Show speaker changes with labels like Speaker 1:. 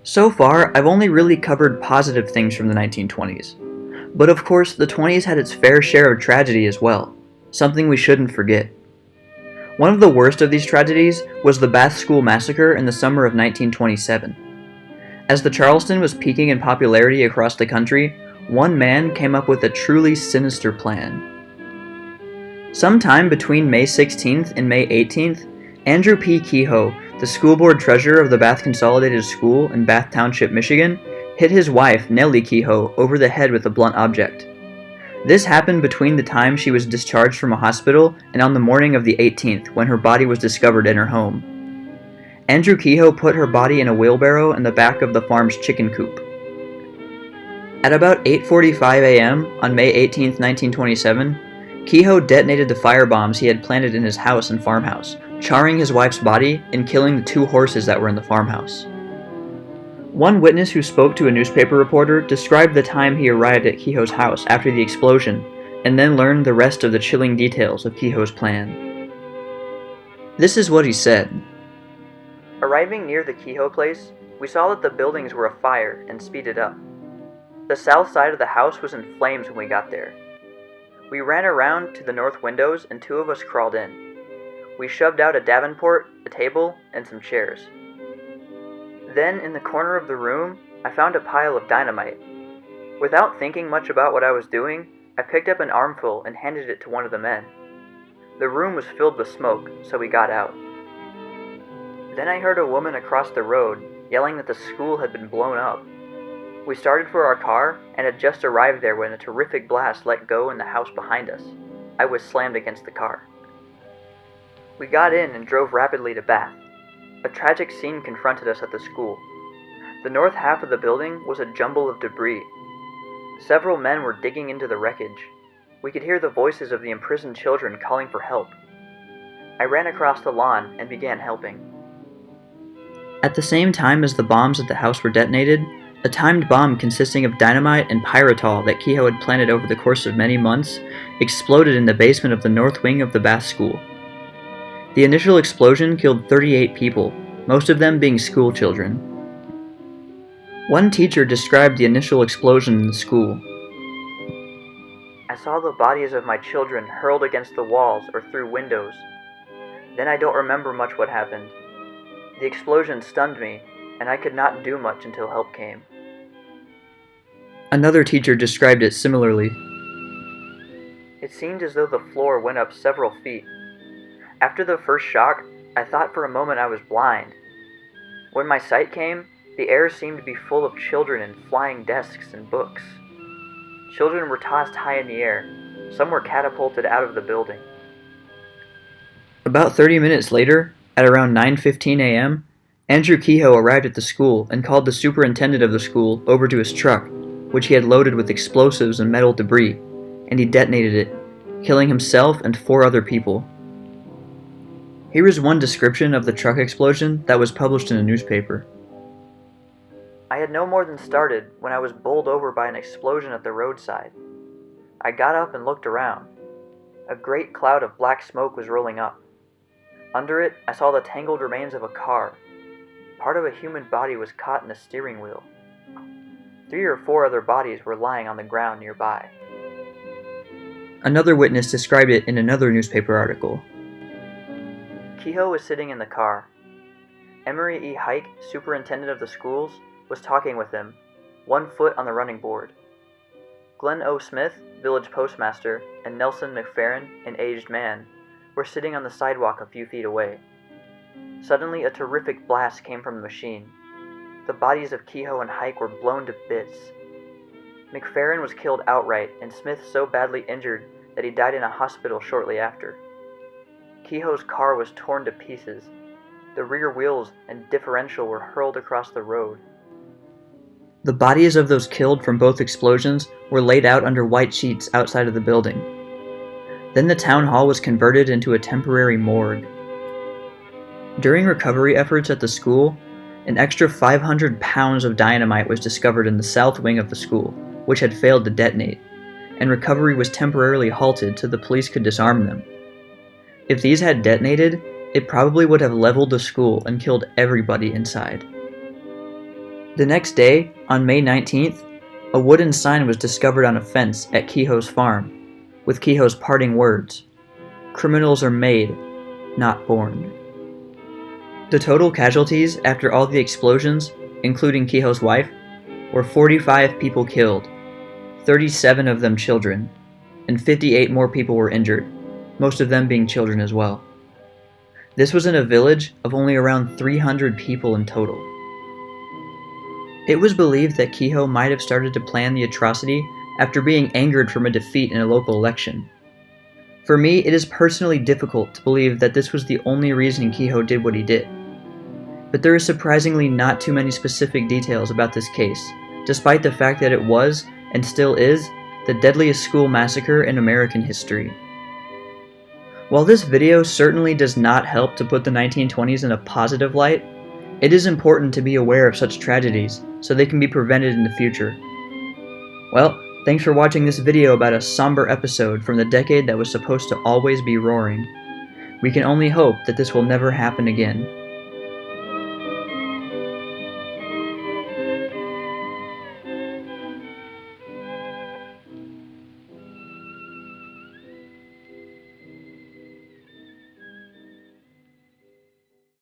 Speaker 1: So far, I've only really covered positive things from the 1920s. But of course, the 20s had its fair share of tragedy as well, something we shouldn't forget. One of the worst of these tragedies was the Bath School Massacre in the summer of 1927. As the Charleston was peaking in popularity across the country, one man came up with a truly sinister plan. Sometime between May 16th and May 18th, Andrew P. Kehoe, the school board treasurer of the Bath Consolidated School in Bath Township, Michigan, hit his wife, Nellie Kehoe, over the head with a blunt object. This happened between the time she was discharged from a hospital and on the morning of the 18th, when her body was discovered in her home. Andrew Kehoe put her body in a wheelbarrow in the back of the farm's chicken coop. At about 8:45 a.m. on May 18, 1927, Kehoe detonated the firebombs he had planted in his house and farmhouse, charring his wife's body and killing the 2 horses that were in the farmhouse. One witness who spoke to a newspaper reporter described the time he arrived at Kehoe's house after the explosion, and then learned the rest of the chilling details of Kehoe's plan. This is what he said. Arriving near the Kehoe place, we saw that the buildings were afire and speeded up. The south side of the house was in flames when we got there. We ran around to the north windows and 2 of us crawled in. We shoved out a davenport, a table, and some chairs. Then, in the corner of the room, I found a pile of dynamite. Without thinking much about what I was doing, I picked up an armful and handed it to one of the men. The room was filled with smoke, so we got out. Then I heard a woman across the road yelling that the school had been blown up. We started for our car and had just arrived there when a terrific blast let go in the house behind us. I was slammed against the car. We got in and drove rapidly to Bath. A tragic scene confronted us at the school. The north half of the building was a jumble of debris. Several men were digging into the wreckage. We could hear the voices of the imprisoned children calling for help. I ran across the lawn and began helping. At the same time as the bombs at the house were detonated, a timed bomb consisting of dynamite and pyritol that Kehoe had planted over the course of many months exploded in the basement of the north wing of the Bath School. The initial explosion killed 38 people, most of them being school children. One teacher described the initial explosion in the school. I saw the bodies of my children hurled against the walls or through windows. Then I don't remember much what happened. The explosion stunned me, and I could not do much until help came. Another teacher described it similarly. It seemed as though the floor went up several feet. After the first shock, I thought for a moment I was blind. When my sight came, the air seemed to be full of children and flying desks and books. Children were tossed high in the air. Some were catapulted out of the building. About 30 minutes later, at around 9:15 a.m., Andrew Kehoe arrived at the school and called the superintendent of the school over to his truck, which he had loaded with explosives and metal debris, and he detonated it, killing himself and 4 other people. Here is one description of the truck explosion that was published in a newspaper. I had no more than started when I was bowled over by an explosion at the roadside. I got up and looked around. A great cloud of black smoke was rolling up. Under it, I saw the tangled remains of a car. Part of a human body was caught in a steering wheel. 3 or 4 other bodies were lying on the ground nearby. Another witness described it in another newspaper article. Kehoe was sitting in the car. Emory E. Hike, superintendent of the schools, was talking with him, 1 foot on the running board. Glenn O. Smith, village postmaster, and Nelson McFerrin, an aged man, were sitting on the sidewalk a few feet away. Suddenly, a terrific blast came from the machine. The bodies of Kehoe and Hike were blown to bits. McFerrin was killed outright, and Smith so badly injured that he died in a hospital shortly after. Kehoe's car was torn to pieces. The rear wheels and differential were hurled across the road. The bodies of those killed from both explosions were laid out under white sheets outside of the building. Then the town hall was converted into a temporary morgue. During recovery efforts at the school, an extra 500 pounds of dynamite was discovered in the south wing of the school, which had failed to detonate, and recovery was temporarily halted so the police could disarm them. If these had detonated, it probably would have leveled the school and killed everybody inside. The next day, on May 19th, a wooden sign was discovered on a fence at Kehoe's farm, with Kehoe's parting words, "Criminals are made, not born." The total casualties after all the explosions, including Kehoe's wife, were 45 people killed, 37 of them children, and 58 more people were injured, most of them being children as well. This was in a village of only around 300 people in total. It was believed that Kehoe might have started to plan the atrocity after being angered from a defeat in a local election. For me, it is personally difficult to believe that this was the only reason Kehoe did what he did. But there is surprisingly not too many specific details about this case, despite the fact that it was, and still is, the deadliest school massacre in American history. While this video certainly does not help to put the 1920s in a positive light, it is important to be aware of such tragedies so they can be prevented in the future. Well, thanks for watching this video about a somber episode from the decade that was supposed to always be roaring. We can only hope that this will never happen again.